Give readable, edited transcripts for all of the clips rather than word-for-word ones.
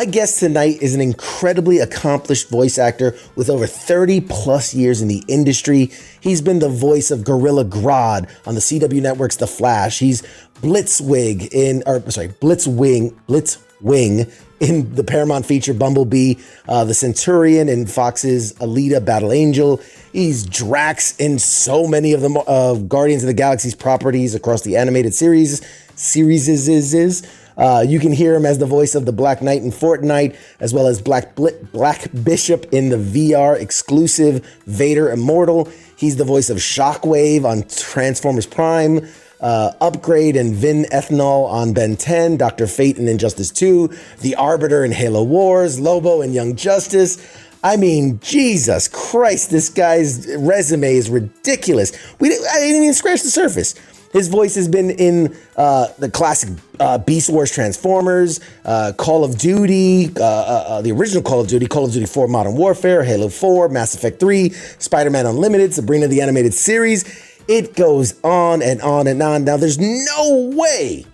My guest tonight is an incredibly accomplished voice actor with over 30 plus years in the industry. He's been the voice of Gorilla Grodd on the CW Network's The Flash. He's Blitzwing in the Paramount feature Bumblebee, the Centurion in Fox's Alita Battle Angel. He's Drax in so many of the Guardians of the Galaxy's properties across the animated series. You can hear him as the voice of the Black Knight in Fortnite, as well as Black Bishop in the VR exclusive Vader Immortal. He's the voice of Shockwave on Transformers Prime, Upgrade and Vin Ethanol on Ben 10, Dr. Fate in Injustice 2, The Arbiter in Halo Wars, Lobo in Young Justice. I mean, Jesus Christ, this guy's resume is ridiculous. I didn't even scratch the surface. His voice has been in the classic Beast Wars Transformers, Call of Duty, the original Call of Duty 4 Modern Warfare, Halo 4, Mass Effect 3, Spider-Man Unlimited, Sabrina the Animated Series. It goes on and on and on. Now, there's no way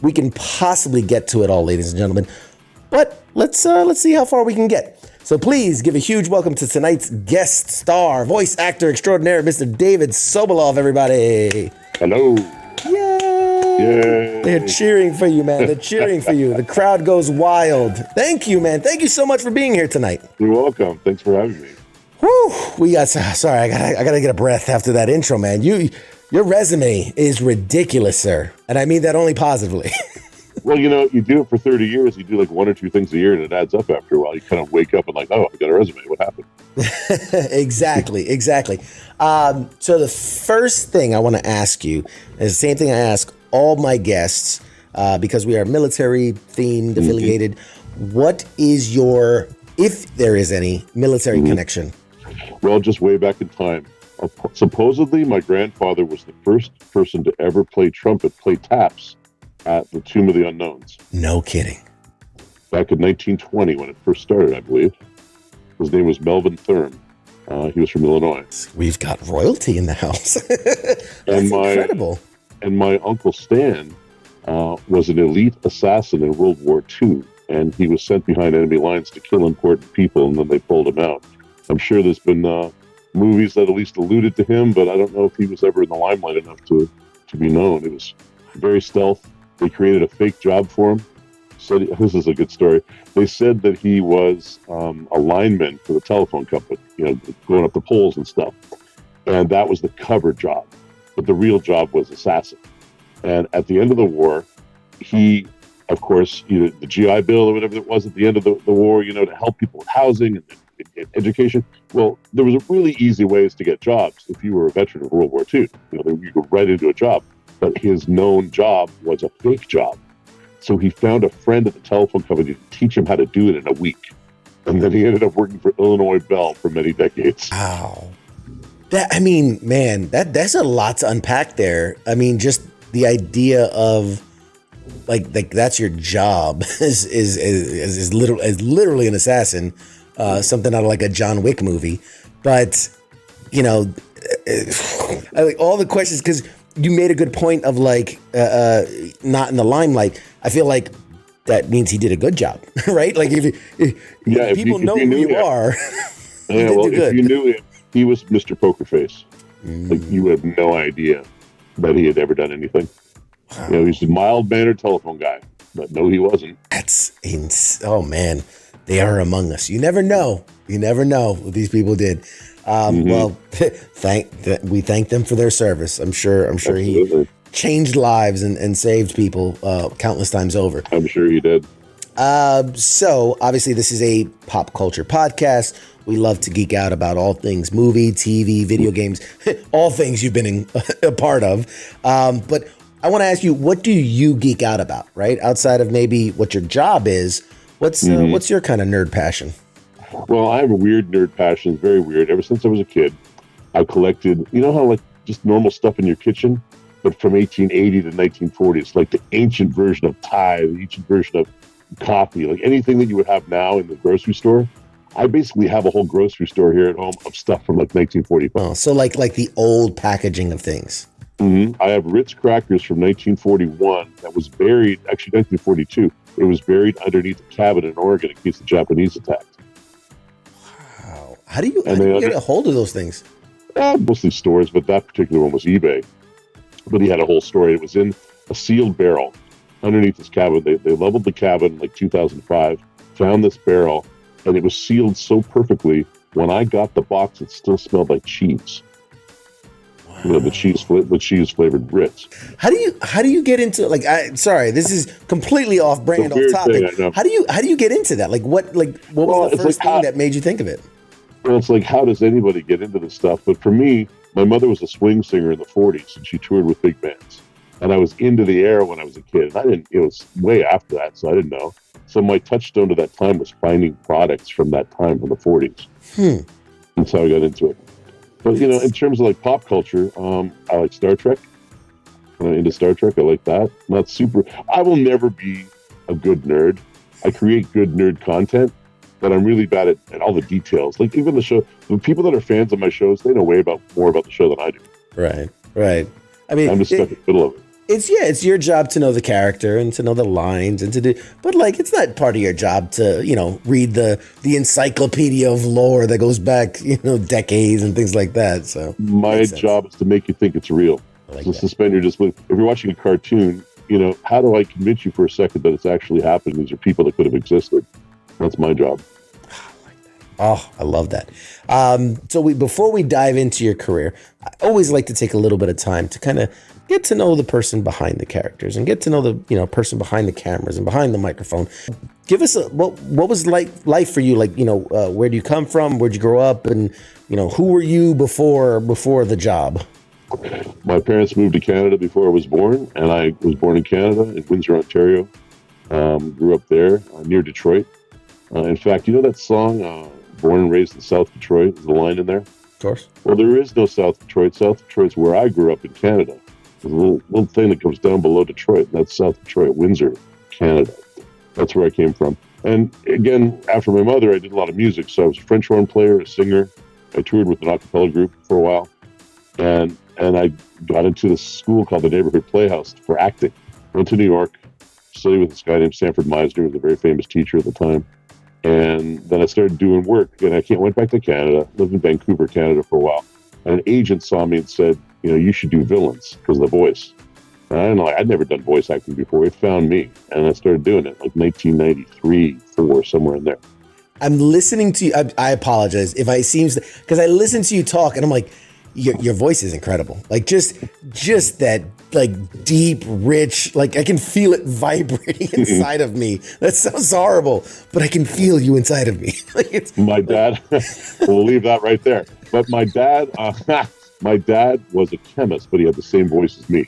we can possibly get to it all, ladies and gentlemen. But let's see how far we can get. So please give a huge welcome to tonight's guest star, voice actor extraordinaire, Mr. David Sobolov, everybody. Hello. Yay. Yay. They're cheering for you, man. They're cheering for you. The crowd goes wild. Thank you, man. Thank you so much for being here tonight. You're welcome. Thanks for having me. Whew. I gotta get a breath after that intro, man. Your resume is ridiculous, sir. And I mean that only positively. Well, you do it for 30 years. You do like one or two things a year, and it adds up after a while. You kind of wake up and like, oh, I got a resume. What happened? Exactly. So the first thing I want to ask you is the same thing I ask all my guests, because we are military themed, affiliated. What is your, if there is any, military connection? Well, just way back in time. Supposedly, my grandfather was the first person to ever play taps at the Tomb of the Unknowns. No kidding. Back in 1920, when it first started, I believe. His name was Melvin Thurm. He was from Illinois. We've got royalty in the house. That's incredible. And my Uncle Stan was an elite assassin in World War II, and he was sent behind enemy lines to kill important people, and then they pulled him out. I'm sure there's been movies that at least alluded to him, but I don't know if he was ever in the limelight enough to be known. It was very stealth. They created a fake job for him. So this is a good story. They said that he was a lineman for the telephone company, going up the poles and stuff. And that was the cover job. But the real job was assassin. And at the end of the war, he, of course, the GI Bill or whatever it was at the end of the war, to help people with housing and education. Well, there was a really easy ways to get jobs if you were a veteran of World War II. You go right into a job. But his known job was a fake job. So he found a friend at the telephone company to teach him how to do it in a week. And then he ended up working for Illinois Bell for many decades. Wow. That's a lot to unpack there. I mean, just the idea of like that's your job is literally an assassin, something out of like a John Wick movie. But, I like all the questions, because you made a good point of like not in the limelight. I feel like that means he did a good job, right? Like if people know who you are, if you knew him, he was Mr. Poker Face. Like you have no idea that he had ever done anything. Wow. He's a mild-mannered telephone guy, but no, he wasn't. Oh man, they are among us. You never know. What these people did. Well, we thank them for their service. I'm sure Absolutely. He changed lives and saved people countless times over. I'm sure he did. So obviously this is a pop culture podcast. We love to geek out about all things movie, TV, video games, all things you've been a part of. But I want to ask you, what do you geek out about, right? Outside of maybe what your job is, what's your kind of nerd passion? Well, I have a weird nerd passion, very weird. Ever since I was a kid, I collected, how like just normal stuff in your kitchen, but from 1880 to 1940, it's like the ancient version of tie, the ancient version of coffee, like anything that you would have now in the grocery store. I basically have a whole grocery store here at home of stuff from like 1945. Oh, so like the old packaging of things. I have Ritz crackers from 1941 that was buried, actually 1942, It was buried underneath a cabin in Oregon in case the Japanese attacked. Wow. How do you get a hold of those things? Mostly stores, but that particular one was eBay. But he had a whole story. It was in a sealed barrel underneath this cabin. They leveled the cabin in like 2005, found this barrel, and it was sealed so perfectly. When I got the box, it still smelled like cheese. Wow. You know, the cheese flavored Ritz. How do you get into like? Sorry, this is completely off brand, off topic. How do you get into that? Like what was the first thing that made you think of it? Well, it's like, how does anybody get into this stuff? But for me, my mother was a swing singer in the 40s, and she toured with big bands. And I was into the air when I was a kid. It was way after that, so I didn't know. So my touchstone to that time was finding products from that time, from the 40s. That's how I got into it. But, you know, in terms of like pop culture, I like Star Trek. Into Star Trek, I like that. Not super. I will never be a good nerd. I create good nerd content, but I'm really bad at all the details. Like even the show, the people that are fans of my shows, they know more about the show than I do. Right. I mean, I'm just stuck in the middle of it. It's your job to know the character and to know the lines and to do, but like it's not part of your job to, you know, read the encyclopedia of lore that goes back, you know, decades and things like that. So my job is to make you think it's real. To suspend your disbelief. If you're watching a cartoon, you know, how do I convince you for a second that it's actually happening? These are people that could have existed. That's my job. Oh, I love that. So before we dive into your career, I always like to take a little bit of time to kind of get to know the person behind the characters and get to know the person behind the cameras and behind the microphone. Give us what was life for you? Like, where do you come from? Where'd you grow up? And, who were you before the job? My parents moved to Canada before I was born, and I was born in Canada, in Windsor, Ontario. Grew up there near Detroit. In fact, you know that song, Born and Raised in South Detroit? There's a line in there. Of course. Well, there is no South Detroit. South Detroit's where I grew up in Canada. There's a little thing that comes down below Detroit. That's South Detroit, Windsor, Canada. That's where I came from. And again, after my mother, I did a lot of music. So I was a French horn player, a singer. I toured with an a cappella group for a while. And I got into this school called the Neighborhood Playhouse for acting. Went to New York, studied with this guy named Sanford Meisner, who was a very famous teacher at the time. And then I started doing work. And I went back to Canada, lived in Vancouver, Canada for a while. And an agent saw me and said, you should do villains because of the voice. And I don't know, I'd never done voice acting before. It found me, and I started doing it, like 1993, 4, somewhere in there. I'm listening to you. I apologize if I seems because I listen to you talk, and I'm like, your voice is incredible. Like just that like deep, rich, like I can feel it vibrating inside of me. That sounds horrible, but I can feel you inside of me. My dad, we'll leave that right there. But my dad was a chemist, but he had the same voice as me.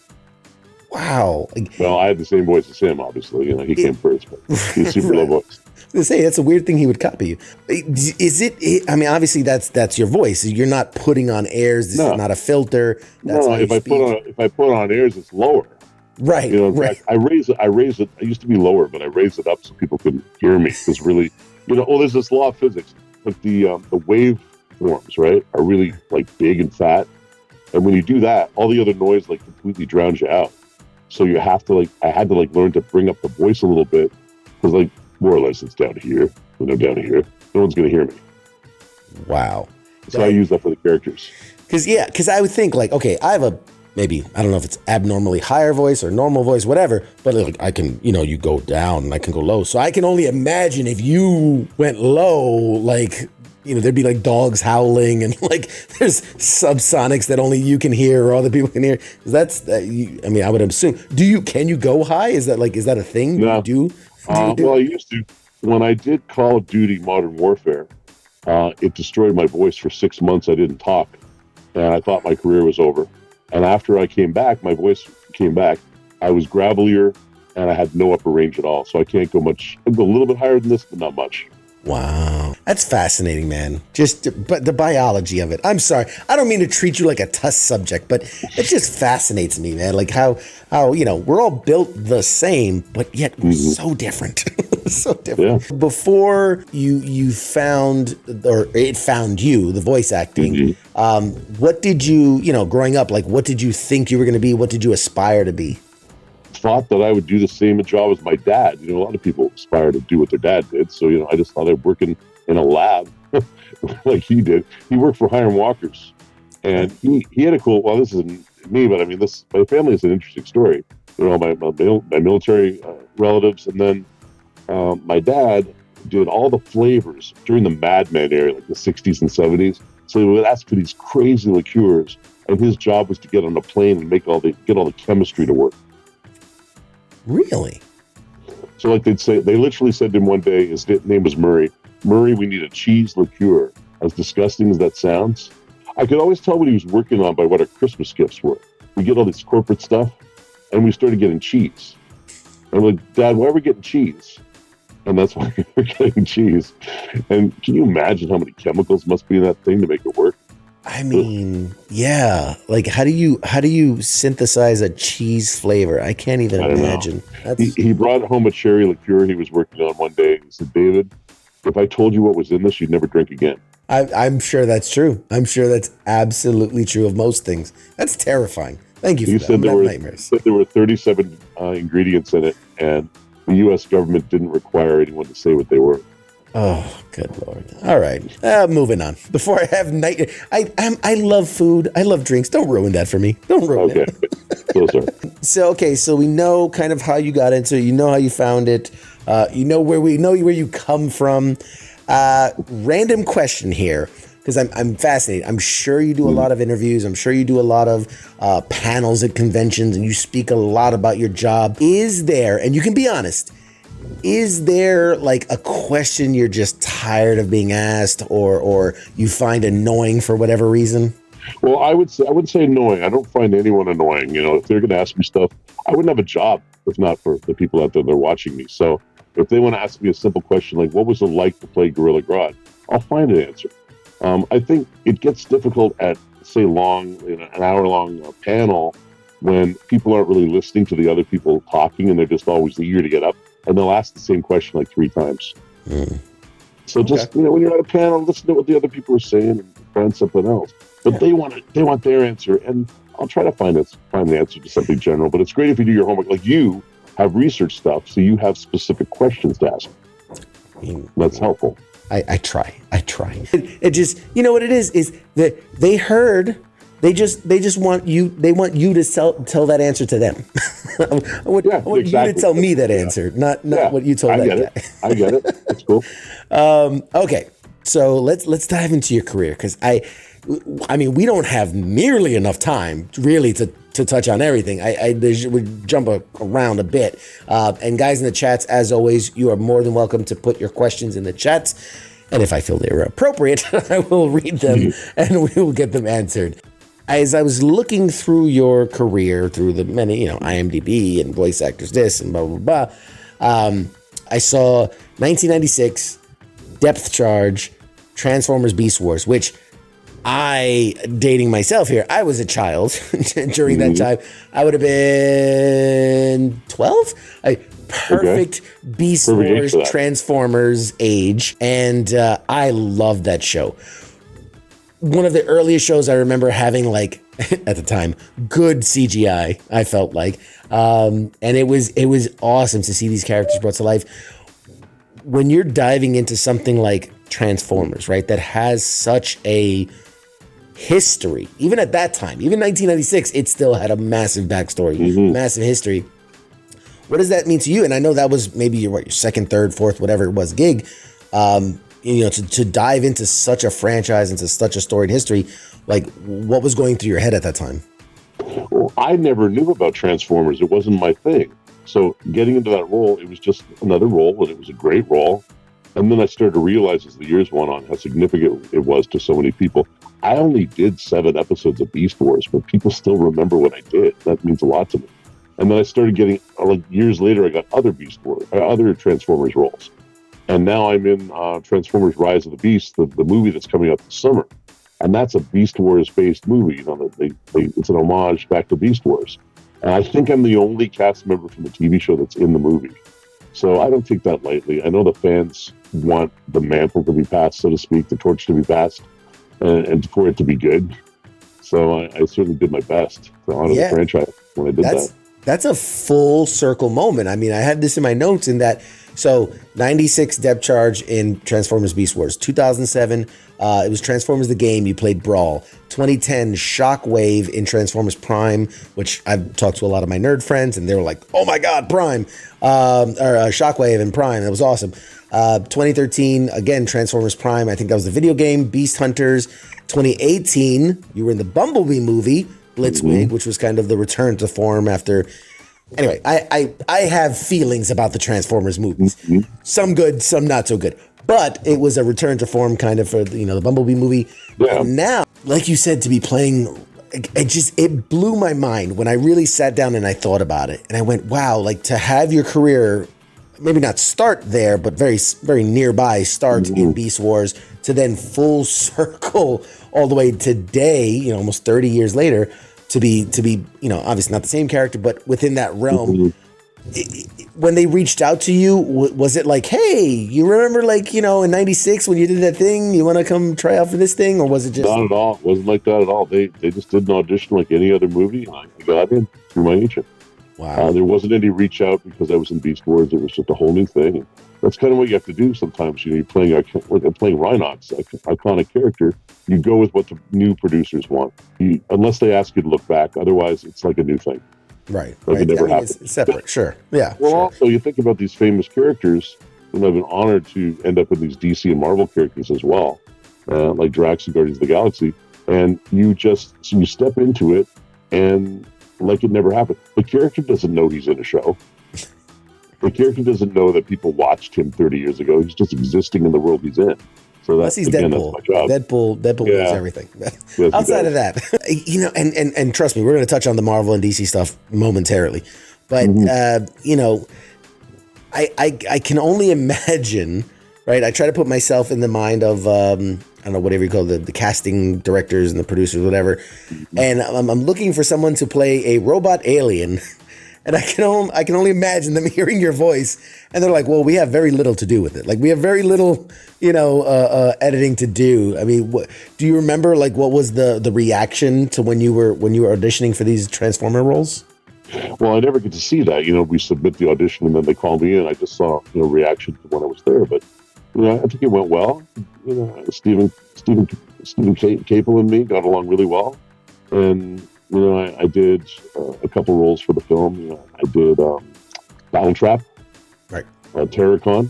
Wow. Well, I had the same voice as him, obviously. He came first, but he's super low voice. I was gonna say, that's a weird thing he would copy you. Is it? I mean, obviously that's your voice. You're not putting on airs. This is not a filter. That's if I put on airs, it's lower. Right. Right. I raise it. I used to be lower, but I raised it up so people couldn't hear me. Because really, there's this law of physics. Like the wave forms, right, are really like big and fat, and when you do that, all the other noise like completely drowns you out. So you have to I had to learn to bring up the voice a little bit because more or less it's down here. Down here, no one's gonna hear me. Wow. So I use that for the characters. Because I would think okay, I have maybe I don't know if it's abnormally higher voice or normal voice, whatever. But I can, you go down and I can go low. So I can only imagine if you went low, there'd be dogs howling and there's subsonics that only you can hear or other people can hear. I would assume. Can you go high? Is that a thing? No. Do you do? Well, I used to. When I did Call of Duty Modern Warfare, it destroyed my voice for 6 months. I didn't talk, and I thought my career was over. And after I came back, my voice came back. I was gravelier, and I had no upper range at all. So I can't go much. I go a little bit higher than this, but not much. Wow. That's fascinating, man. But the biology of it. I'm sorry. I don't mean to treat you like a tough subject, but it just fascinates me, man. Like how we're all built the same, but yet we're so different. So different. Yeah. Before you found, or it found you, the voice acting, what did you, growing up, what did you think you were going to be? What did you aspire to be? thought that I would do the same job as my dad. A lot of people aspire to do what their dad did. So, I just thought I'd work in a lab like he did. He worked for Hiram Walkers. And he had a cool, well, this isn't me, but I mean, my family is an interesting story. They're all my military relatives. And then my dad did all the flavors during the Mad Men era, like the 60s and 70s. So he would ask for these crazy liqueurs. And his job was to get on a plane and get all the chemistry to work. Really? So like they literally said to him one day, his name was Murray, we need a cheese liqueur. As disgusting as that sounds, I could always tell what he was working on by what our Christmas gifts were. We get all this corporate stuff, and we started getting cheese. And we're like, Dad, why are we getting cheese? And that's why we're getting cheese. And can you imagine how many chemicals must be in that thing to make it work? I mean, yeah. Like, how do you synthesize a cheese flavor? I can't even imagine. He brought home a cherry liqueur he was working on one day. He said, David, if I told you what was in this, you'd never drink again. I'm sure that's true. I'm sure that's absolutely true of most things. That's terrifying. Thank you for that. Said there were 37 ingredients in it, and the U.S. government didn't require anyone to say what they were. Oh, good Lord. All right. Moving on. Before I have night, I love food. I love drinks. Don't ruin that for me. Don't ruin it. So we know kind of how you got into it. You know how you found it. You know where you come from. Random question here, because I'm fascinated. I'm sure you do a lot of interviews. I'm sure you do a lot of panels at conventions, and you speak a lot about your job. Is there, and you can be honest, is there like a question you're just tired of being asked, or you find annoying for whatever reason? Well, I wouldn't say annoying. I don't find anyone annoying. If they're going to ask me stuff, I wouldn't have a job if not for the people out there that are watching me. So if they want to ask me a simple question like, what was it like to play Gorilla Grodd? I'll find an answer. I think it gets difficult at, say, an hour-long panel when people aren't really listening to the other people talking and they're just always eager to get up. And they'll ask the same question like 3 times. So just, when you're at a panel, listen to what the other people are saying and find something else. But they want their answer. And I'll try to find the answer to something general. But it's great if you do your homework. Like you have research stuff, so you have specific questions to ask. That's helpful. I try. It just, you know what it is that they heard. They just want you. They want you to tell that answer to them. I want you to tell me that answer, not what you told that guy. I get it. That's cool. Okay, so let's dive into your career, because I mean, we don't have nearly enough time really to touch on everything. I would jump around a bit. And guys in the chats, as always, you are more than welcome to put your questions in the chats. And if I feel they were appropriate, I will read them and we will get them answered. As I was looking through your career, through the many, IMDb and voice actors this and blah, blah, blah, I saw 1996, Depth Charge, Transformers Beast Wars, which dating myself here, I was a child during that time. I would have been 12. Perfect Beast Wars Transformers age. And I loved that show. One of the earliest shows I remember having, like, at the time, good CGI, I felt like. And it was awesome to see these characters brought to life. When you're diving into something like Transformers, right, that has such a history, even at that time, even 1996, it still had a massive backstory, massive history. What does that mean to you? And I know that was maybe your second, third, fourth, whatever it was gig, to dive into such a franchise, into such a storied history. Like, what was going through your head at that time? Well, I never knew about Transformers. It wasn't my thing. So getting into that role, it was just another role, and it was a great role. And then I started to realize as the years went on how significant it was to so many people. I only did 7 episodes of Beast Wars, but people still remember what I did. That means a lot to me. And then I started getting, like, years later, I got other other Transformers roles. And now I'm in Transformers Rise of the Beast, the movie that's coming out this summer. And that's a Beast Wars-based movie. It's an homage back to Beast Wars. And I think I'm the only cast member from the TV show that's in the movie. So I don't take that lightly. I know the fans want the mantle to be passed, so to speak, the torch to be passed, and for it to be good. So I certainly did my best to honor the franchise when I did that. That's a full circle moment. I mean, I had this in my notes in that. So 96 depth charge in Transformers Beast Wars. 2007, it was Transformers the game. You played Brawl. 2010, Shockwave in Transformers Prime, which I've talked to a lot of my nerd friends, and they were like, "Oh my God, Prime!" Shockwave and Prime. That was awesome. 2013, again, Transformers Prime. I think that was the video game. Beast Hunters. 2018, you were in the Bumblebee movie, Blitzwing, which was kind of the return to form after. Anyway, I have feelings about the Transformers movies. Some good, some not so good. But it was a return to form kind of for, the Bumblebee movie. Yeah. And now, like you said, to be playing, it blew my mind when I really sat down and I thought about it. And I went, wow, like to have your career, maybe not start there, but very, very nearby start in Beast Wars to then full circle all the way today, almost 30 years later, to be, obviously not the same character, but within that realm. When they reached out to you, was it like, hey, you remember in 96 when you did that thing, you want to come try out for this thing? Or was it just... Not at all. It wasn't like that at all. They just did an audition like any other movie, and I got in through my agent. Wow. There wasn't any reach out because I was in Beast Wars. It was just a whole new thing. And that's kind of what you have to do sometimes. You're playing Rhinox, iconic character. You go with what the new producers want, unless they ask you to look back. Otherwise, it's like a new thing. Right. Like it never happened. It's separate. Sure. Yeah. Well, sure. Also, you think about these famous characters, and I've been honored to end up with these DC and Marvel characters as well, like Drax and Guardians of the Galaxy. And you step into it, and like it never happened. The character doesn't know he's in a show. The character doesn't know that people watched him 30 years ago. He's just existing in the world he's in. So that's, he's again, Deadpool. That's my job. Deadpool knows everything. Yes, outside of that, and trust me, we're going to touch on the Marvel and DC stuff momentarily. But I can only imagine, right? I try to put myself in the mind of I don't know, whatever you call the casting directors and the producers, whatever. And I'm looking for someone to play a robot alien. And I can only imagine them hearing your voice, and they're like, "Well, we have very little to do with it. Like, we have very little, editing to do." I mean, do you remember what was the reaction to when you were auditioning for these Transformer roles? Well, I never get to see that. We submit the audition, and then they call me in. I just saw reaction to when I was there, but I think it went well. Stephen Capel and me got along really well, and. I did a couple roles for the film. I did Battle Trap, right, Terracon,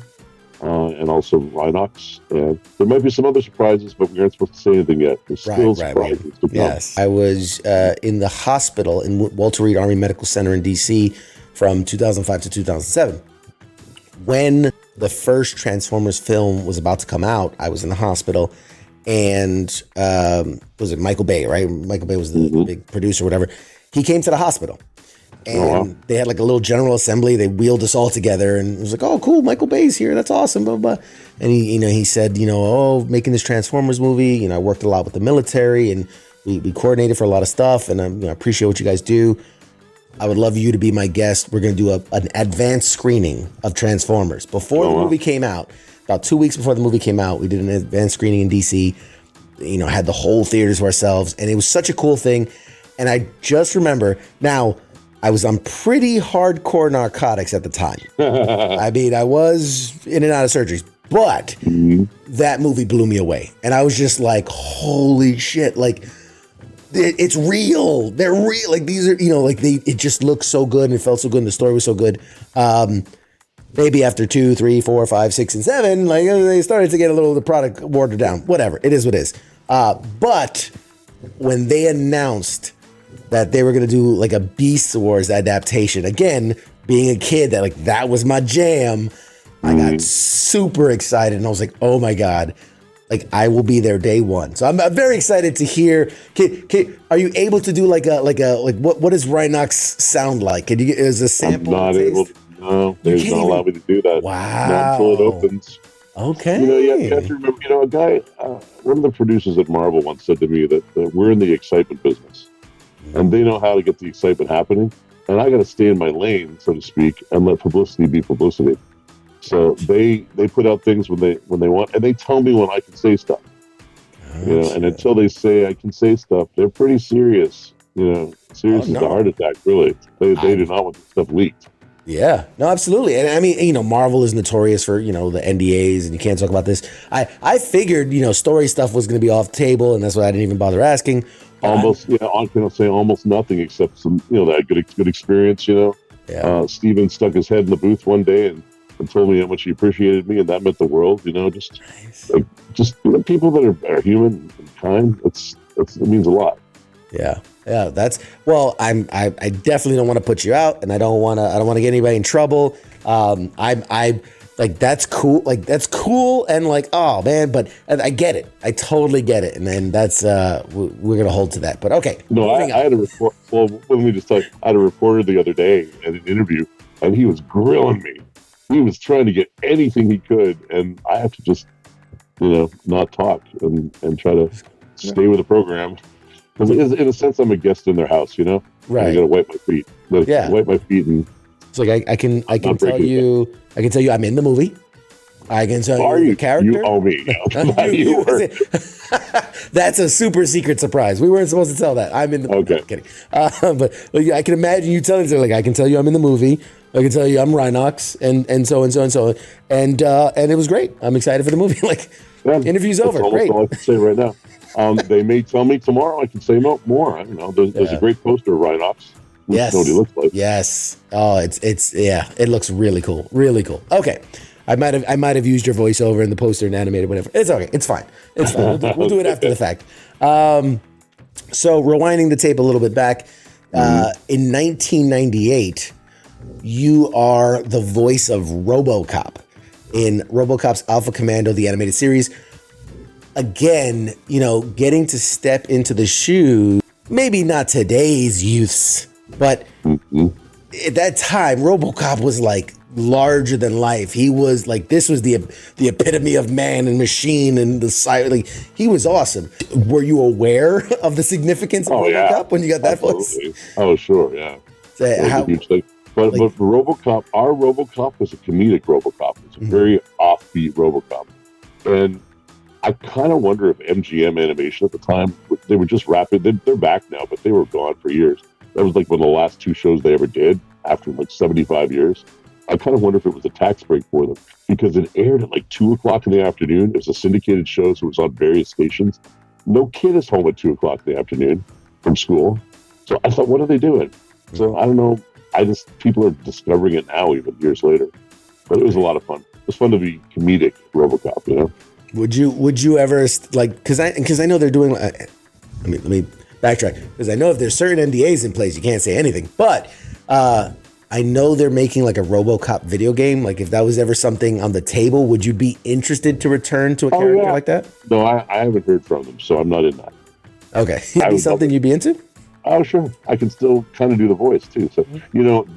and also Rhinox. And there might be some other surprises, but we aren't supposed to say anything yet. There's still surprises to come. Yes, I was in the hospital in Walter Reed Army Medical Center in D.C. from 2005 to 2007. When the first Transformers film was about to come out, I was in the hospital. And was it Michael Bay, right? Michael Bay was the big producer, whatever. He came to the hospital, and they had like a little general assembly. They wheeled us all together, and it was like, "Oh, cool, Michael Bay's here. That's awesome." Blah blah. And he said, making this Transformers movie. I worked a lot with the military, and we coordinated for a lot of stuff. And I appreciate what you guys do. I would love you to be my guest. We're going to do an advanced screening of Transformers before the movie came out. About 2 weeks before the movie came out, we did an advanced screening in DC, had the whole theater to ourselves. And it was such a cool thing. And I just remember, now, I was on pretty hardcore narcotics at the time. I mean, I was in and out of surgeries. But that movie blew me away. And I was just like, holy shit. Like, it's real. They're real. Like, these are, it just looked so good and it felt so good and the story was so good. Maybe after 2, 3, 4, 5, 6, and 7, they started to get the product watered down. Whatever, it is what it is. But when they announced that they were going to do a Beast Wars adaptation, again, being a kid, that was my jam. I got super excited, and I was like, oh my God, I will be there day one. So I'm very excited to hear. Are you able to do what does Rhinox sound like? Is a sample? I'm not able to. No, they don't allow me to do that. Wow. Not until it opens. Okay. You have to remember, a guy, one of the producers at Marvel once said to me that we're in the excitement business. And they know how to get the excitement happening. And I got to stay in my lane, so to speak, and let publicity be publicity. So they put out things when they want, and they tell me when I can say stuff. And until they say I can say stuff, they're pretty serious. Serious as the heart attack. Really, they do not want this stuff leaked. Yeah, no, absolutely. And I mean, Marvel is notorious for, the NDAs and you can't talk about this. I figured, story stuff was going to be off the table, and that's why I didn't even bother asking. Almost, I'm going to say almost nothing except some, that good experience, Yeah. Steven stuck his head in the booth one day and told me how much he appreciated me, and that meant the world, just Nice. People that are human and kind, it means a lot. Yeah. Yeah, I definitely don't want to put you out, and I don't want to get anybody in trouble. I like, that's cool. Like, that's cool. And like, oh man, but I get it. I totally get it. And then that's, we're going to hold to that, but okay. No, I had a report. Well, let me just tell you, I had a reporter the other day at an interview, and he was grilling me. He was trying to get anything he could. And I have to just, not talk and try to stay with the program. Because in a sense, I'm a guest in their house, Right. I got to wipe my feet. Wipe my feet, and it's like I can tell you I'm in the movie. I can tell you the character. You owe me. That's a super secret surprise. We weren't supposed to tell that. I'm in the movie. Okay. No, I'm kidding. But I can imagine you telling them, like, I can tell you I'm in the movie. I can tell you I'm Rhinox and so and so and so. And it was great. I'm excited for the movie. Interview's over. Great. All I can say right now. They may tell me tomorrow. I can say no more. I don't know. There's a great poster of Rhinox. Yes. Know what he looks like. Yes. Oh, it looks really cool. Really cool. Okay. I might have used your voiceover in the poster and animated, whatever. It's okay. It's fine. It's fine. We'll do it after the fact. So rewinding the tape a little bit back, in 1998, you are the voice of RoboCop in RoboCop's Alpha Commando, the animated series. Again, getting to step into the shoes, maybe not today's youths, but at that time, RoboCop was like larger than life. He was like, this was the epitome of man and machine and the side. Like, he was awesome. Were you aware of the significance of RoboCop when you got that voice? Oh, sure, yeah. How, a huge thing. But RoboCop, our RoboCop was a comedic RoboCop. It was a very offbeat RoboCop, and I kind of wonder if MGM Animation at the time, they were just rapid. They're back now, but they were gone for years. That was like one of the last two shows they ever did after like 75 years. I kind of wonder if it was a tax break for them, because it aired at like 2 o'clock in the afternoon. It was a syndicated show, so it was on various stations. No kid is home at 2 o'clock in the afternoon from school. So I thought, what are they doing? So I don't know. People are discovering it now, even years later. But it was a lot of fun. It was fun to be comedic RoboCop, Would you ever because I know they're doing. Let me backtrack, because I know if there's certain NDAs in place, you can't say anything. But I know they're making like a RoboCop video game. Like, if that was ever something on the table, would you be interested to return to a character like that? No, I haven't heard from them, so I'm not in that. Okay, it'd be something you'd be into. Oh, sure. I can still kind of do the voice too. So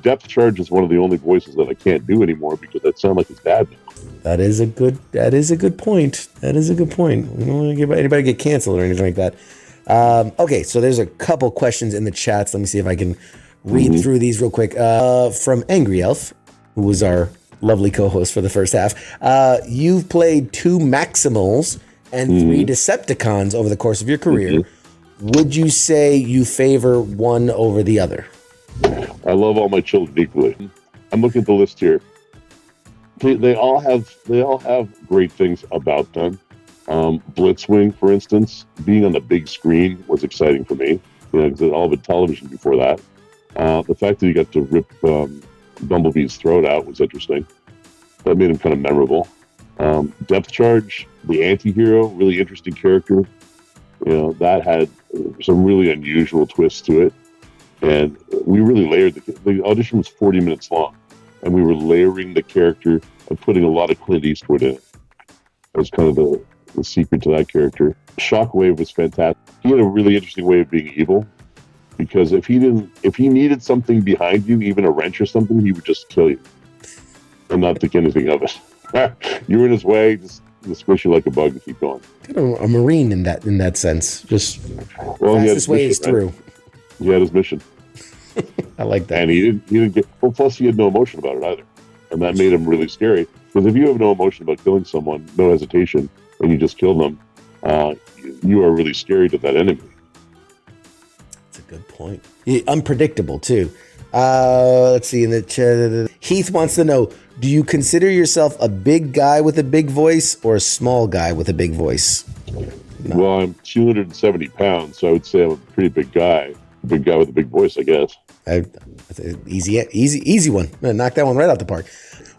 Depth Charge is one of the only voices that I can't do anymore because I sound like his dad now. That is a good point. We don't want to anybody get canceled or anything like that. Okay, so there's a couple questions in the chats. Let me see if I can read through these real quick. From Angry Elf, who was our lovely co-host for the first half. You've played 2 Maximals and 3 Decepticons over the course of your career. Would you say you favor one over the other? I love all my children equally. I'm looking at the list here. They all have great things about them. Blitzwing, for instance, being on the big screen was exciting for me. Because it all been television before that. The fact that you got to rip Bumblebee's throat out was interesting. That made him kind of memorable. Depth Charge, the anti-hero, really interesting character. That had some really unusual twists to it. And we really layered the audition was 40 minutes long. And we were layering the character and putting a lot of Clint Eastwood in it. That was kind of the secret to that character. Shockwave was fantastic. He had a really interesting way of being evil. Because if he needed something behind you, even a wrench or something, he would just kill you. And not think anything of it. You were in his way, just squish you like a bug and keep going. Kind of a Marine in that sense. Just fastest way is through. Right? He had his mission. I like that. And he didn't get. Well, plus he had no emotion about it either, and that made him really scary. Because if you have no emotion about killing someone, no hesitation, and you just kill them, you are really scary to that enemy. That's a good point. point. Unpredictable too. Let's see in the chat. Heath wants to know, do you consider yourself a big guy with a big voice or a small guy with a big voice? No. Well, I'm 270 pounds, so I would say I'm a pretty big guy. A big guy with a big voice, I guess. Easy one. Knock that one right out the park.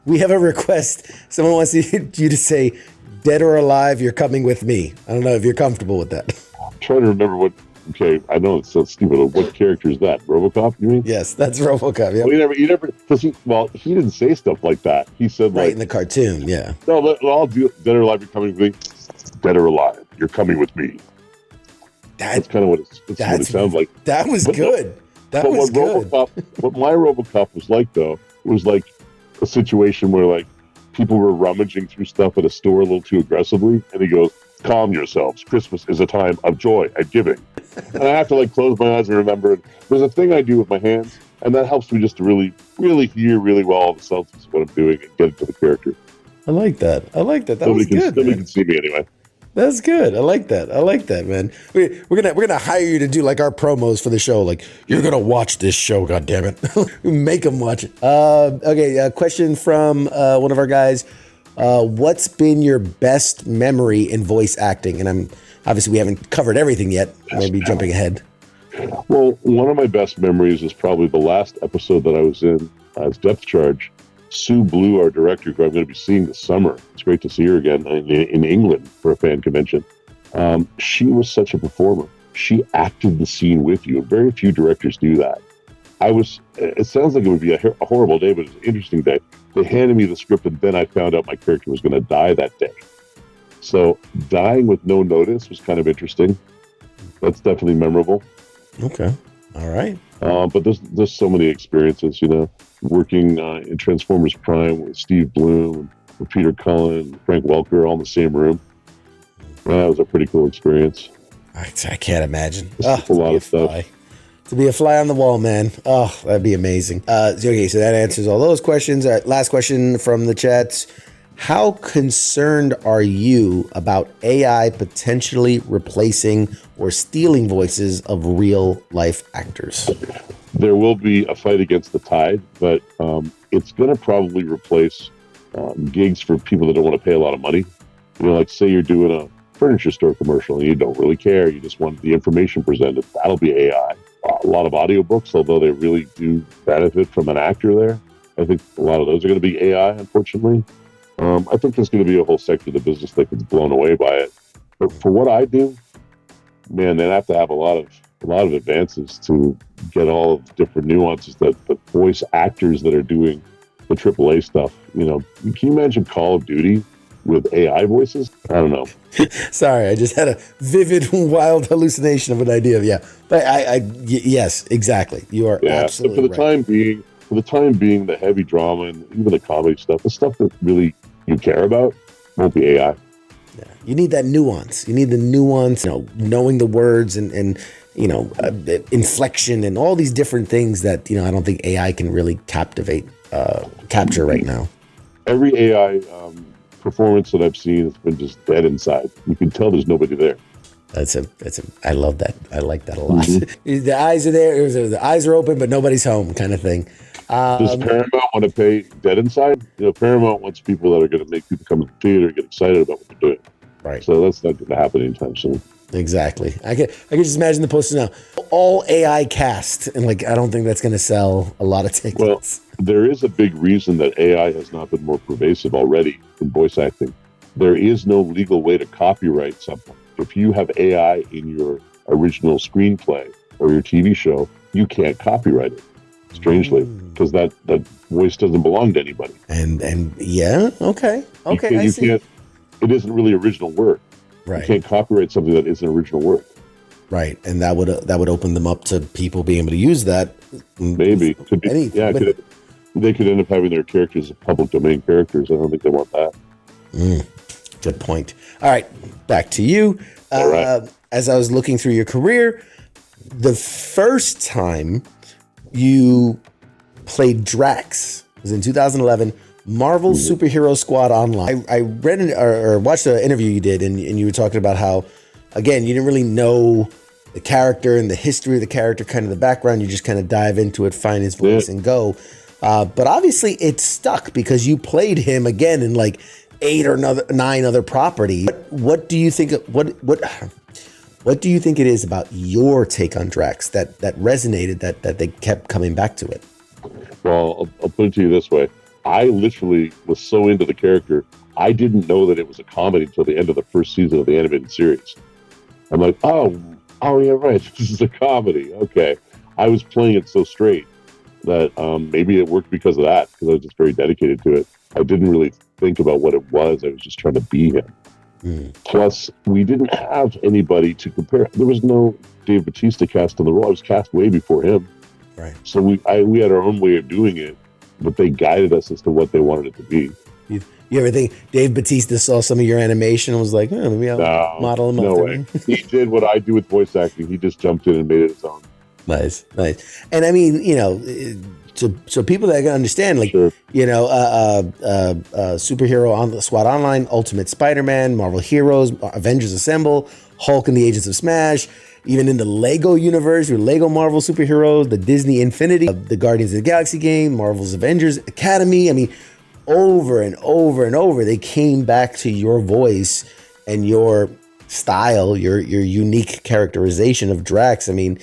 We have a request. Someone wants you to say, dead or alive, you're coming with me. I don't know if you're comfortable with that. I'm trying to remember what... Okay, I know it's so stupid. What character is that? RoboCop, you mean? Yes, that's RoboCop, yeah. Well, he never, because he didn't say stuff like that. He said, right, in the cartoon, yeah. No, but I'll do dead or alive, you're coming with me. Dead or alive, you're coming with me. That's kind of what it sounds like. That was good. That was good. What my RoboCop was like, though, was like a situation where, like, people were rummaging through stuff at a store a little too aggressively, and he goes, calm yourselves. Christmas is a time of joy and giving. And I have to, like, close my eyes and remember it. There's a thing I do with my hands, and that helps me just to really, really hear really well all the substance of what I'm doing and get into the character. I like that. That was good. Nobody can see me anyway. That's good. I like that, man. We're gonna hire you to do like our promos for the show. Like, you're gonna watch this show. God damn it, make them watch it. Okay. A question from one of our guys. What's been your best memory in voice acting? And obviously we haven't covered everything yet. Maybe jumping ahead. Well, one of my best memories is probably the last episode that I was in as Depth Charge. Sue Blue, our director, who I'm going to be seeing this summer. It's great to see her again in England for a fan convention. She was such a performer. She acted the scene with you. Very few directors do that. It sounds like it would be a horrible day, but it was an interesting day. They handed me the script, and then I found out my character was going to die that day. So dying with no notice was kind of interesting. That's definitely memorable. Okay. All right. But there's so many experiences, working in Transformers Prime with Steve Bloom, with Peter Cullen, Frank Welker, all in the same room. That was a pretty cool experience. I can't imagine. A lot of stuff. To be a fly on the wall, man. Oh, that'd be amazing. Okay, so that answers all those questions. Last question from the chats. How concerned are you about AI potentially replacing or stealing voices of real life actors? There will be a fight against the tide, but it's going to probably replace gigs for people that don't want to pay a lot of money. Like say you're doing a furniture store commercial and you don't really care. You just want the information presented. That'll be AI. A lot of audiobooks, although they really do benefit from an actor there. I think a lot of those are going to be AI, unfortunately. I think there's going to be a whole sector of the business that gets blown away by it. But for what I do, man, they have to have a lot of advances to get all of the different nuances that the voice actors that are doing the AAA stuff. Can you imagine Call of Duty with AI voices? I don't know. Sorry, I just had a vivid, wild hallucination of an idea. Yeah, but yes, exactly. You are absolutely so for the time being, the heavy drama and even the comedy stuff, the stuff that really you care about, won't be AI. Yeah, you need that nuance. You need the nuance, knowing the words and inflection and all these different things that I don't think AI can really capture right now. Every AI performance that I've seen has been just dead inside. You can tell there's nobody there. I love that. I like that a lot. Mm-hmm. The eyes are there. The eyes are open, but nobody's home, kind of thing. Does Paramount want to pay dead inside? Paramount wants people that are going to make people come to the theater and get excited about what they're doing. Right. So that's not going to happen anytime soon. Exactly. I can just imagine the poster now. All AI cast, and I don't think that's going to sell a lot of tickets. Well, there is a big reason that AI has not been more pervasive already in voice acting. There is no legal way to copyright something. If you have AI in your original screenplay or your TV show, you can't copyright it. Strangely, because that voice doesn't belong to anybody. And yeah, okay, I see. It isn't really original work. Right. You can't copyright something that isn't original work. Right, and that would open them up to people being able to use that. Maybe could be. They could end up having their characters as public domain characters. I don't think they want that. Good point. All right, back to you. All right. As I was looking through your career, the first time you played Drax was in 2011, Marvel Superhero Squad Online. I read or watched an interview you did, and you were talking about how, again, you didn't really know the character and the history of the character, kind of the background. You just kind of dive into it, find his voice, and go. But obviously, it stuck because you played him again in like 8 or 9 other properties. What do you think? What do you think it is about your take on Drax that resonated, that they kept coming back to it? Well, I'll put it to you this way. I literally was so into the character, I didn't know that it was a comedy until the end of the first season of the animated series. I'm like, oh yeah, right. This is a comedy. Okay. I was playing it so straight that maybe it worked because of that, because I was just very dedicated to it. I didn't really think about what it was. I was just trying to be him. Plus, we didn't have anybody to compare. There was no Dave Bautista cast on the role. I was cast way before him. Right. So we had our own way of doing it, but they guided us as to what they wanted it to be. You ever think Dave Bautista saw some of your animation and was like, oh, maybe I'll model him no after way. me? He did what I do with voice acting. He just jumped in and made it his own. Nice. And I mean, so people that can understand, like, Sure. Superhero on the SWAT Online, Ultimate Spider-Man, Marvel Heroes, Avengers Assemble, Hulk and the Agents of Smash, even in the Lego universe, your Lego Marvel superheroes, the Disney Infinity, the Guardians of the Galaxy game, Marvel's Avengers Academy. I mean, over and over and over, they came back to your voice and your style, your unique characterization of Drax. I mean,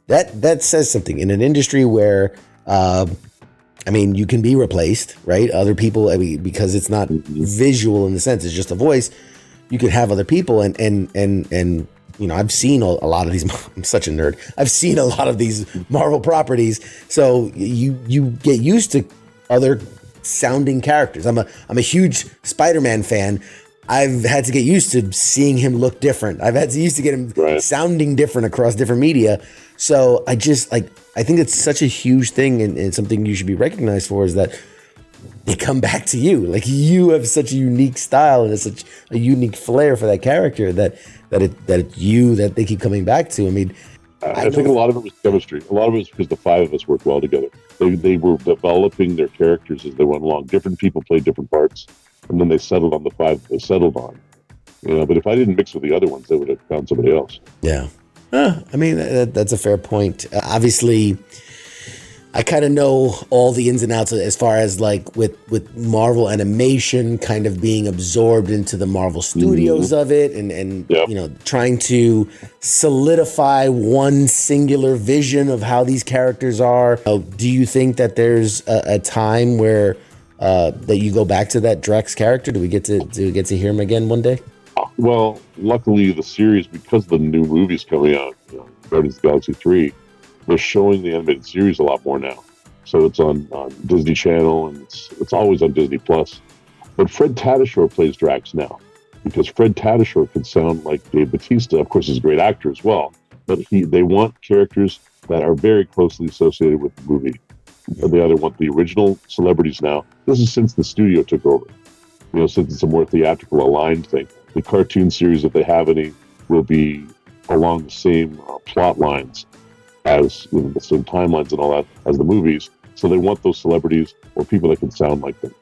that says something in an industry where, you can be replaced, right? Other people, because it's not visual in the sense, it's just a voice. You could have other people, and I've seen a lot of these. I'm such a nerd. I've seen a lot of these Marvel properties, so you get used to other sounding characters. I'm a huge Spider-Man fan. I've had to get used to seeing him look different. I've had to used to get him sounding different across different media. So I think it's such a huge thing, and something you should be recognized for is that they come back to you. Like, you have such a unique style and such a unique flair for that character that they keep coming back to. I mean, I think a lot of it was chemistry. A lot of it was because the 5 of us worked well together. They were developing their characters as they went along. Different people played different parts, and then they settled on the 5 they settled on. But if I didn't mix with the other ones, they would have found somebody else. Yeah. That's a fair point. Obviously, I kind of know all the ins and outs as far as like with Marvel animation kind of being absorbed into the Marvel Studios of it, and trying to solidify one singular vision of how these characters are. Do you think that there's a time where that you go back to that Drax character? Do we get to hear him again one day? Well, luckily the series, because the new movie's coming out, Guardians of the Galaxy 3, they're showing the animated series a lot more now. So it's on Disney Channel, and it's always on Disney Plus. But Fred Tatasciore plays Drax now, because Fred Tatasciore can sound like Dave Bautista. Of course, he's a great actor as well. But they want characters that are very closely associated with the movie. They either want the original celebrities now. This is since the studio took over. Since it's a more theatrical aligned thing. The cartoon series, if they have any, will be along the same plot lines as the same timelines and all that as the movies. So they want those celebrities or people that can sound like them.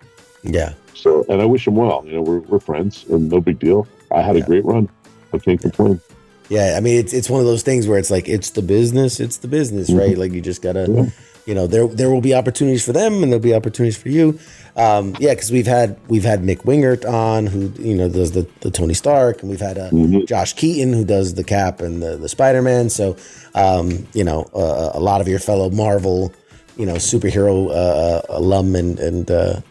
Yeah. So, and I wish them well. We're friends, and no big deal. I had a great run. I can't complain. Yeah, I mean, it's one of those things where it's like, it's the business, right? Like, you just gotta, there will be opportunities for them, and there'll be opportunities for you. Because we've had Mick Wingert on, who does the Tony Stark, and we've had Josh Keaton, who does the Cap and the Spider-Man. So a lot of your fellow Marvel superhero alum, and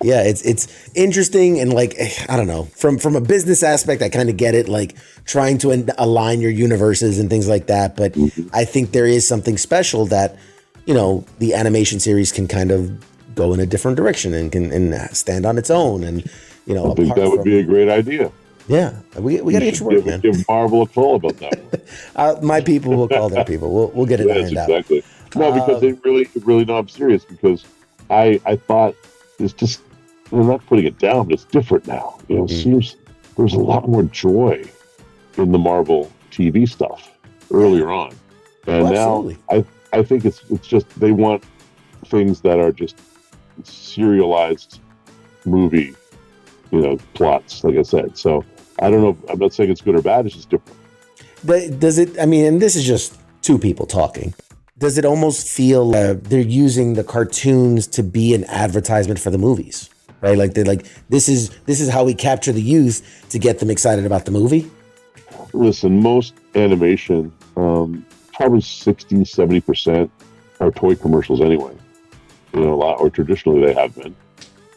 it's interesting, and like, I don't know, from a business aspect, I kind of get it, like trying to align your universes and things like that. But I think there is something special that the animation series can kind of go in a different direction and can stand on its own. And I think that would be a great idea. Yeah, we got to get to work, man. Give Marvel a call about that. My people will call their people. We'll get it ironed out. Exactly. No, because they really know I'm serious, because I thought it's just, I'm not putting it down, but it's different now. It seems there's a lot more joy in the Marvel TV stuff earlier on, and now I think it's just they want things that are just serialized movie, plots, like I said. So I don't know. I'm not saying it's good or bad. It's just different. But does it? I mean, and this is just two people talking. Does it almost feel they're using the cartoons to be an advertisement for the movies, right? Like they're like, this is how we capture the youth to get them excited about the movie. Listen, most animation, probably 60-70% are toy commercials anyway. A lot, or traditionally they have been,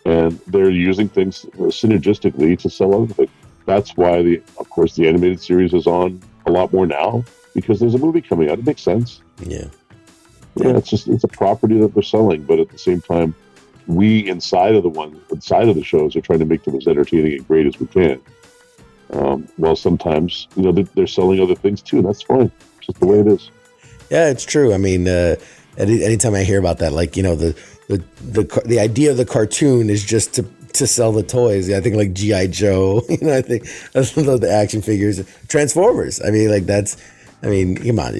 and they're using things synergistically to sell other things. That's why of course the animated series is on a lot more now, because there's a movie coming out. It makes sense. Yeah, it's a property that they're selling, but at the same time, we inside of the shows are trying to make them as entertaining and great as we can. Well, sometimes they're selling other things too, and that's fine. It's just the way it is. Yeah, it's true. I mean, anytime I hear about that, like the idea of the cartoon is just to sell the toys. I think like G.I. Joe. I think that's the action figures, Transformers. I mean, like come on,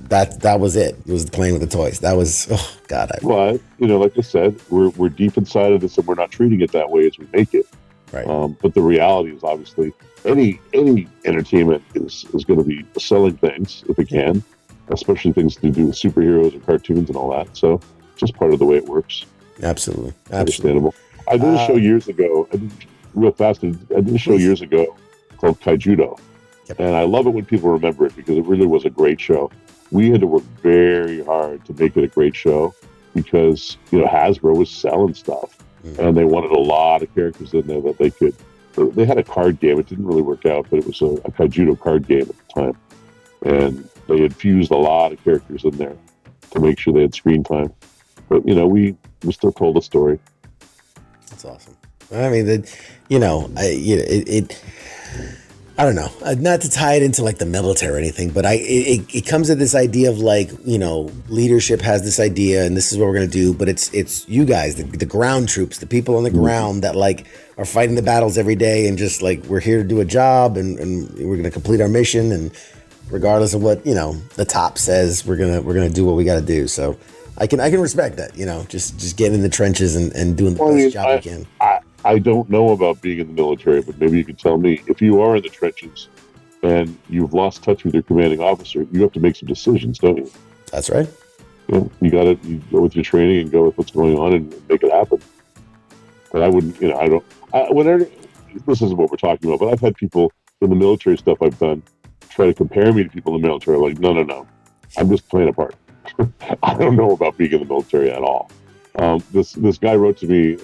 that was it. It was playing with the toys. That was God. Well, like I said, we're deep inside of this, and we're not treating it that way as we make it. Right. But the reality is, obviously, any entertainment is going to be selling things if it can, especially things to do with superheroes and cartoons and all that. So, just part of the way it works. Absolutely. Understandable. I did a show years ago. I did a show years ago called Kaijudo. Yep. And I love it when people remember it, because it really was a great show. We had to work very hard to make it a great show, because Hasbro was selling stuff, and they wanted a lot of characters in there that they could. They had a card game. It didn't really work out, but it was a Kaijudo card game at the time, and they infused a lot of characters in there to make sure they had screen time. But we still told the story. That's awesome. I mean, I don't know, not to tie it into like the military or anything, but it comes to this idea of like, leadership has this idea and this is what we're going to do. But it's you guys, the ground troops, the people on the ground that like are fighting the battles every day, and just like, we're here to do a job, and we're going to complete our mission. And regardless of what, the top says, we're going to do what we got to do. So I can respect that, just getting in the trenches and doing the best job you can. I don't know about being in the military, but maybe you can tell me. If you are in the trenches and you've lost touch with your commanding officer, you have to make some decisions, don't you? That's right. You go with your training and go with what's going on and make it happen. But I wouldn't, this isn't what we're talking about, but I've had people in the military stuff I've done try to compare me to people in the military. I'm like, no. I'm just playing a part. I don't know about being in the military at all. This guy wrote to me,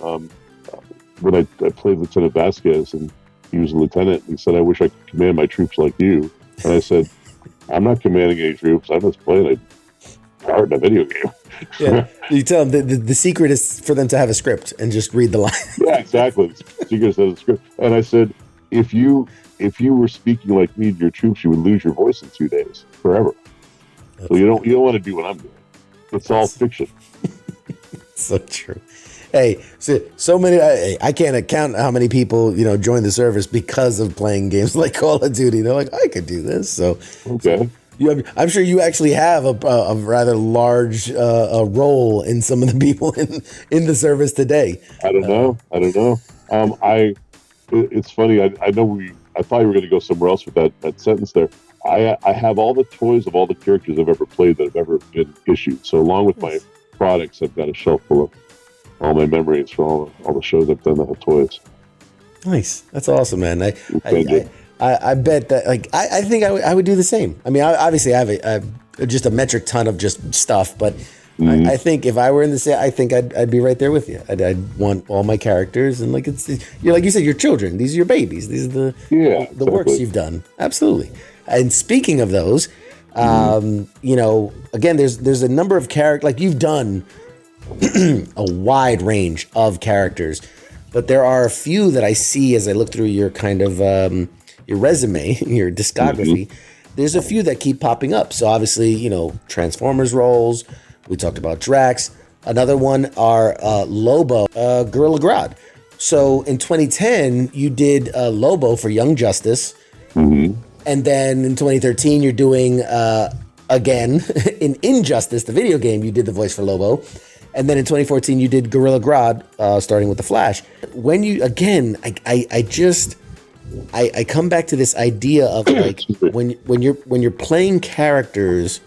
when I played Lieutenant Vasquez, and he was a lieutenant, he said, I wish I could command my troops like you. And I said, I'm not commanding any troops. I'm just playing a part in a video game. Yeah. You tell them the secret is for them to have a script and just read the line. Yeah, exactly. The secret is to have a script. And I said, if you were speaking like me to your troops, you would lose your voice in 2 days, forever. So you don't want to do what I'm doing. It's all fiction. So true. Hey, so many. I can't count how many people join the service because of playing games like Call of Duty. They're like, I could do this. So okay. I'm sure you actually have a rather large role in some of the people in the service today. I don't know. It's funny. I know I thought you were going to go somewhere else with that sentence there. I have all the toys of all the characters I've ever played that have ever been issued. So along with my products, I've got a shelf full of all my memories for all the shows I've done that have toys. Nice. That's awesome, man. I bet that, like, I think I would do the same. I mean, obviously I have just a metric ton of just stuff, but I think if I were in the same, I think I'd be right there with you. I'd want all my characters, and like you're like you said, your children. These are your babies. These are the works you've done. Absolutely. And speaking of those, again, there's a number of characters, like you've done a wide range of characters, but there are a few that I see as I look through your kind of your resume, your discography. There's a few that keep popping up. So obviously, Transformers roles. We talked about Drax. Another one are Lobo, Gorilla Grodd. So in 2010, you did Lobo for Young Justice. And then in 2013, you're doing, again, in Injustice, the video game, you did the voice for Lobo. And then in 2014, you did Gorilla Grodd, starting with The Flash. When you, again, I come back to this idea of like, when you're playing characters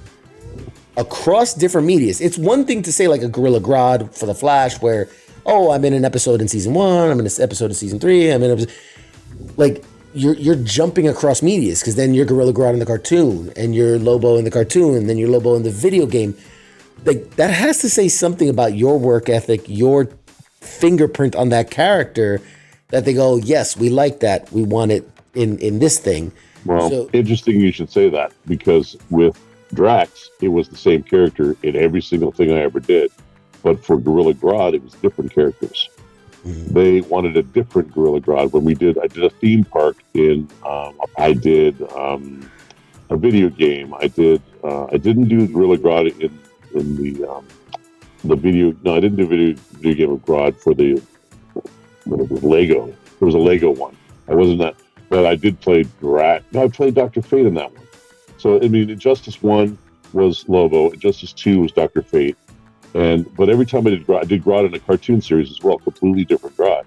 across different medias. It's one thing to say like a Gorilla Grodd for the Flash, where I'm in an episode in season 1, I'm in an episode in season 3, I'm in an episode, like you're jumping across medias, because then you're Gorilla Grodd in the cartoon, and you're Lobo in the cartoon, and then you're Lobo in the video game. Like that has to say something about your work ethic, your fingerprint on that character, that they go, yes, we like that, we want it in this thing. Well, interesting you should say that, because with Drax, it was the same character in every single thing I ever did. But for Gorilla Grodd, it was different characters. Mm-hmm. They wanted a different Gorilla Grodd. I did a theme park in, I did a video game. I didn't do Gorilla Grodd in the video. No, I didn't do video game of Grodd for the Lego. There was a Lego one. I wasn't that, but I did play Drax. No, I played Dr. Fate in that one. So, I mean, Injustice 1 was Lobo. Injustice 2 was Dr. Fate. But every time I did Grodd in a cartoon series as well, completely different Grodd.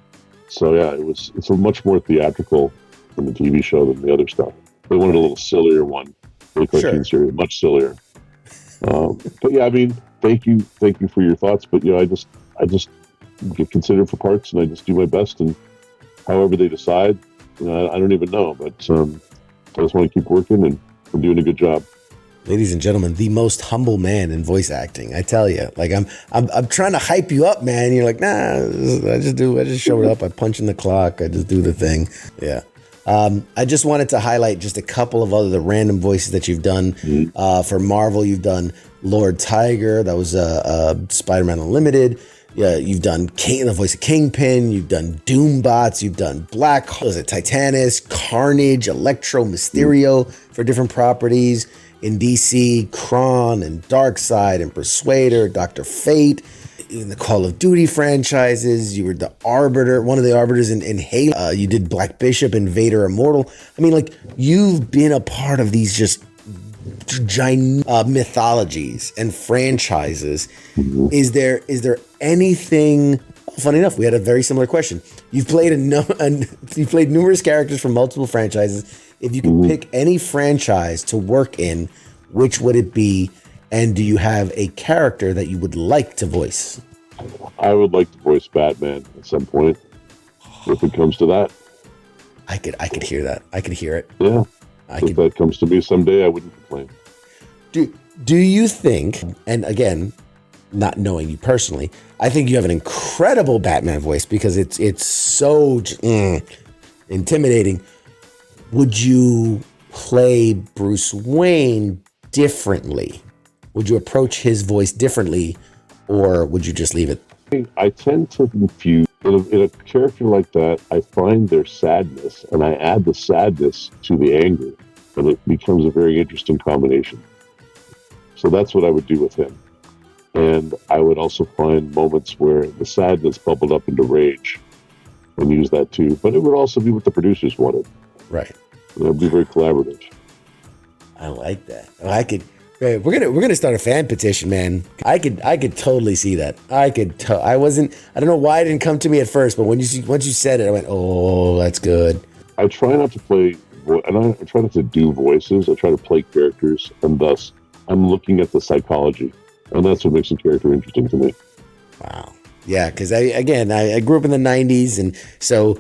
So, yeah, it's a much more theatrical than the TV show than the other stuff. They wanted a little sillier one for the cartoon series, much sillier. But, yeah, I mean, thank you for your thoughts. But, I just get considered for parts, and I just do my best. And however they decide, I don't even know. But I just want to keep working, and I'm doing a good job. Ladies and gentlemen, the most humble man in voice acting. I tell you, like I'm trying to hype you up, man. You're like, nah, I just showed up. I punch in the clock. I just do the thing. Yeah. I just wanted to highlight just a couple of the random voices that you've done. For Marvel, you've done Lord Tiger. That was Spider-Man Unlimited. Yeah, you've done the voice of Kingpin. You've done Doombots. You've done Titanus, Carnage, Electro, Mysterio for different properties. In DC, Kron and Darkseid and Persuader, Dr. Fate. In the Call of Duty franchises, you were the Arbiter, one of the Arbiters in Halo. You did Black Bishop and Vader Immortal. I mean, like, you've been a part of these just giant mythologies and franchises. Mm-hmm. Is there anything? Funny enough, we had a very similar question. You've played you've played numerous characters from multiple franchises. If you could pick any franchise to work in, which would it be? And do you have a character that you would like to voice? I would like to voice Batman at some point, if it comes to that. I could hear that. I could hear it. Yeah. If that comes to me someday, I wouldn't complain. Do you think, and again, not knowing you personally, I think you have an incredible Batman voice, because it's so intimidating. Would you play Bruce Wayne differently? Would you approach his voice differently, or would you just leave it? I tend to confuse. In a character like that, I find their sadness, and I add the sadness to the anger, and it becomes a very interesting combination. So that's what I would do with him. And I would also find moments where the sadness bubbled up into rage and use that too. But it would also be what the producers wanted. Right. Be very collaborative. I like that. We're gonna start a fan petition, man. I could totally see that. I don't know why it didn't come to me at first, but once you said it, I went, oh, that's good. I try not to play, and I try not to do voices. I try to play characters, and thus I'm looking at the psychology, and that's what makes a character interesting to me. Wow. Yeah, because I grew up in the 90s, and so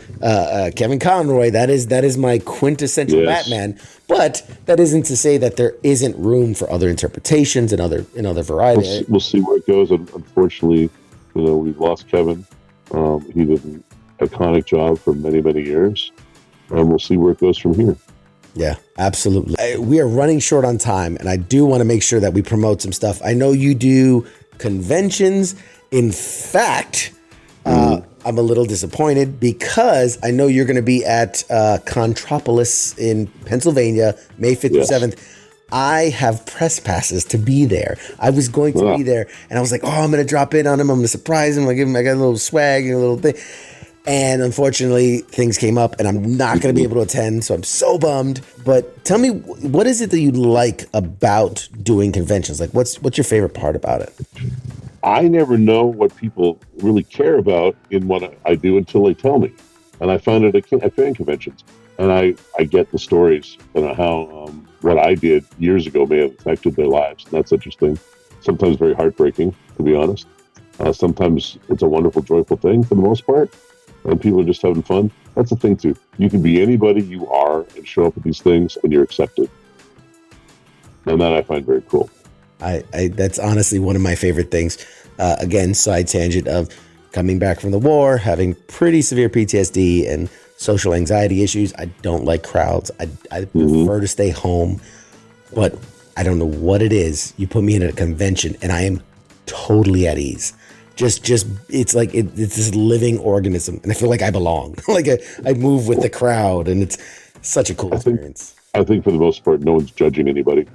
Kevin Conroy, that is my quintessential Batman. But that isn't to say that there isn't room for other interpretations and other variety. We'll see where it goes. Unfortunately, we've lost Kevin. He did an iconic job for many, many years, and we'll see where it goes from here. Yeah, absolutely. We are running short on time, and I do want to make sure that we promote some stuff. I know you do conventions. In fact, I'm a little disappointed, because I know you're going to be at Contropolis in Pennsylvania, May 5th through 7th. I have press passes to be there. I was going to be there, and I was like, I'm going to drop in on him. I'm going to surprise him. I got a little swag and a little thing. And unfortunately, things came up, and I'm not going to be able to attend, so I'm so bummed. But tell me, what is it that you like about doing conventions? Like, what's your favorite part about it? I never know what people really care about in what I do until they tell me. And I found it at fan conventions. And I get the stories and how what I did years ago may have affected their lives. And that's interesting. Sometimes very heartbreaking, to be honest. Sometimes it's a wonderful, joyful thing for the most part, and people are just having fun. That's the thing too. You can be anybody you are and show up at these things, and you're accepted. And that I find very cool. I that's honestly one of my favorite things. Again, side tangent of coming back from the war, having pretty severe PTSD and social anxiety issues. I don't like crowds. I prefer to stay home, but I don't know what it is. You put me in a convention and I am totally at ease. Just it's like it's this living organism, and I feel like I belong. Like I move with the crowd, and it's such a cool experience. I think for the most part, no one's judging anybody,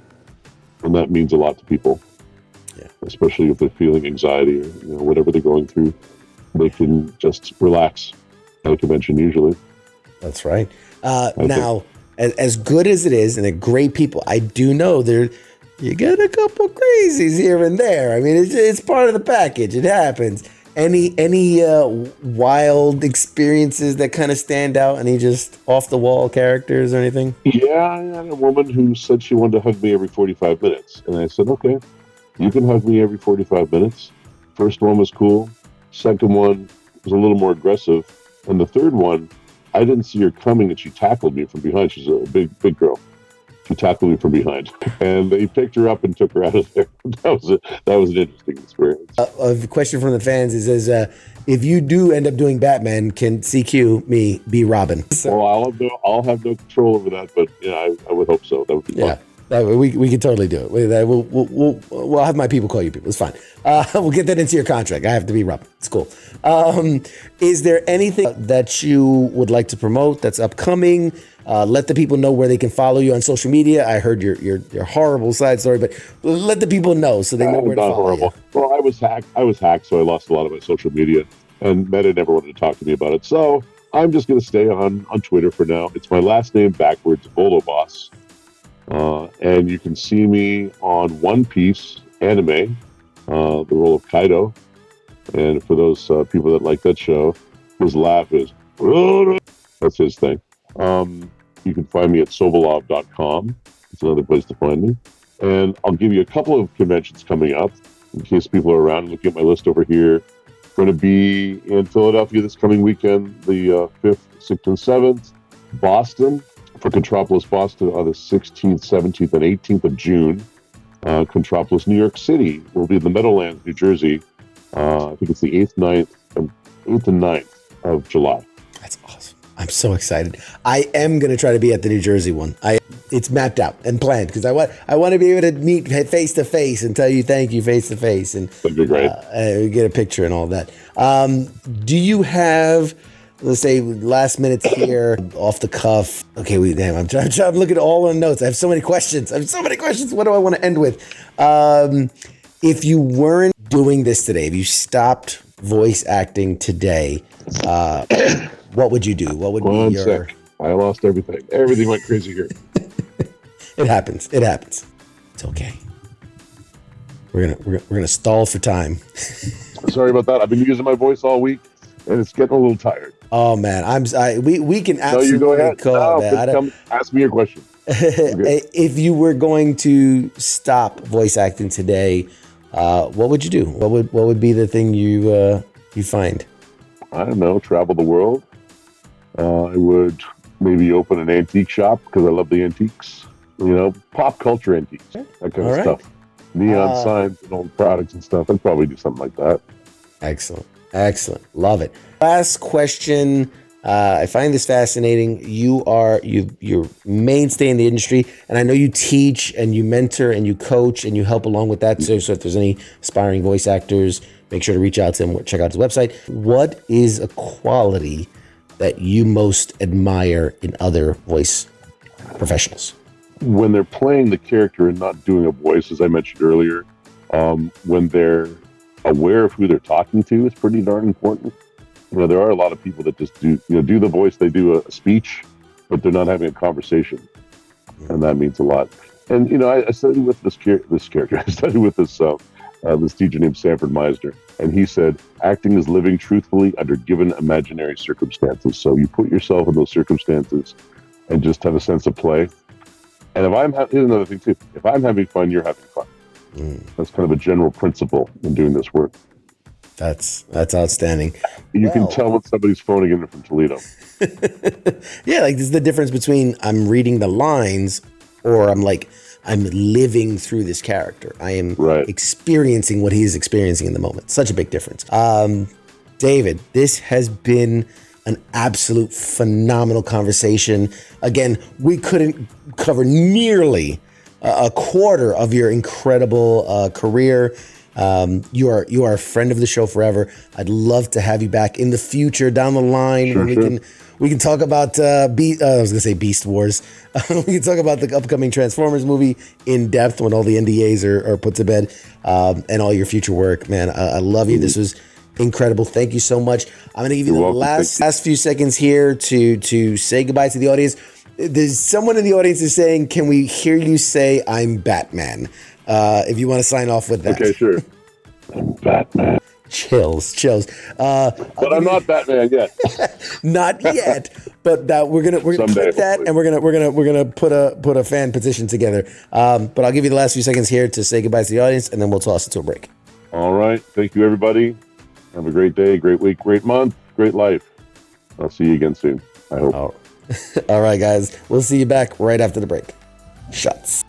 and that means a lot to people. Yeah, especially if they're feeling anxiety or whatever they're going through, they can just relax at a convention usually. That's right. Now, as good as it is, and they're great people, I do know you get a couple crazies here and there. I mean, it's part of the package. It happens. Any wild experiences that kind of stand out? Any just off the wall characters or anything? Yeah, I had a woman who said she wanted to hug me every 45 minutes, and I said, okay, you can hug me every 45 minutes. First one was cool. Second one was a little more aggressive, and the third one, I didn't see her coming, and she tackled me from behind. She's a big girl. She tackled me from behind, and they picked her up and took her out of there. That was an interesting experience. A question from the fans is if you do end up doing Batman, can CQ me be Robin? So, well, I'll have no control over that, but I would hope so. That would be fun. Yeah. We can totally do it. We'll have my people call you people. It's fine. We'll get that into your contract. I have to be Robin. It's cool. Is there anything that you would like to promote that's upcoming? Let the people know where they can follow you on social media. I heard your horrible side story, but let the people know so they know where to follow you. Well, I was hacked, so I lost a lot of my social media, and Meta never wanted to talk to me about it. So I'm just going to stay on Twitter for now. It's my last name backwards, Voloboss. And you can see me on One Piece anime, the role of Kaido. And for those people that like that show, his laugh is, that's his thing. You can find me at Sobolov.com. It's another place to find me. And I'll give you a couple of conventions coming up in case people are around. Looking at my list over here. Going to be in Philadelphia this coming weekend, the 5th, 6th, and 7th. Boston. For Contropolis Boston on the 16th, 17th, and 18th of June. Contropolis New York City will be in the Meadowlands, New Jersey. I think it's the 8th, 9th, 8th and 9th of July. That's awesome. I'm so excited. I am going to try to be at the New Jersey one. It's mapped out and planned because I want to be able to meet face to face and tell you thank you face to face and that'd be great. Get a picture and all that. Do you have, let's say, last minutes here, off the cuff? Okay, I'm trying to look at all the notes. I have so many questions. What do I want to end with? If you weren't doing this today, if you stopped voice acting today, what would you do? What would be your... Sec. I lost everything. Everything went crazy here. It happens. It's okay. We're gonna stall for time. Sorry about that. I've been using my voice all week, and it's getting a little tired. Oh man, we can absolutely you go ahead. call that. Ask me your question. If you were going to stop voice acting today, what would you do? What would be the thing you find? I don't know. Travel the world. I would maybe open an antique shop because I love the antiques. Pop culture antiques, that kind of stuff. Neon signs and old products and stuff. I'd probably do something like that. Excellent. Love it. Last question. I find this fascinating. You're mainstay in the industry, and I know you teach and you mentor and you coach and you help along with that. So if there's any aspiring voice actors, make sure to reach out to him. Check out his website. What is a quality that you most admire in other voice professionals? When they're playing the character and not doing a voice, as I mentioned earlier, when they're aware of who they're talking to, it's pretty darn important. There are a lot of people that just do the voice. They do a speech, but they're not having a conversation, and that means a lot. And I studied with this character. I studied with this teacher named Sanford Meisner, and he said acting is living truthfully under given imaginary circumstances. So you put yourself in those circumstances and just have a sense of play. And here's another thing too. If I'm having fun, you're having fun. That's kind of a general principle in doing this work. That's outstanding. You can tell when somebody's phoning in from Toledo. Yeah, like this is the difference between I'm reading the lines or I'm living through this character. I am experiencing what he is experiencing in the moment. Such a big difference. David, this has been an absolute phenomenal conversation. Again, we couldn't cover nearly a quarter of your incredible career. You are a friend of the show forever. I'd love to have you back in the future down the line when we can talk about I was gonna say Beast Wars. We can talk about the upcoming Transformers movie in depth when all the NDAs are put to bed, and all your future work. Man, I love you. This was incredible. Thank you so much. I'm gonna give you the last few seconds here to say goodbye to the audience. There's someone in the audience is saying, "Can we hear you say I'm Batman?" If you want to sign off with that. Okay, sure. I'm Batman. Chills. But I'm not Batman yet. Not yet, but we're gonna Someday, put that, and we're gonna put a fan petition together. But I'll give you the last few seconds here to say goodbye to the audience, and then we'll toss it to a break. All right. Thank you, everybody. Have a great day, great week, great month, great life. I'll see you again soon, I hope. All right, guys. We'll see you back right after the break. Shots.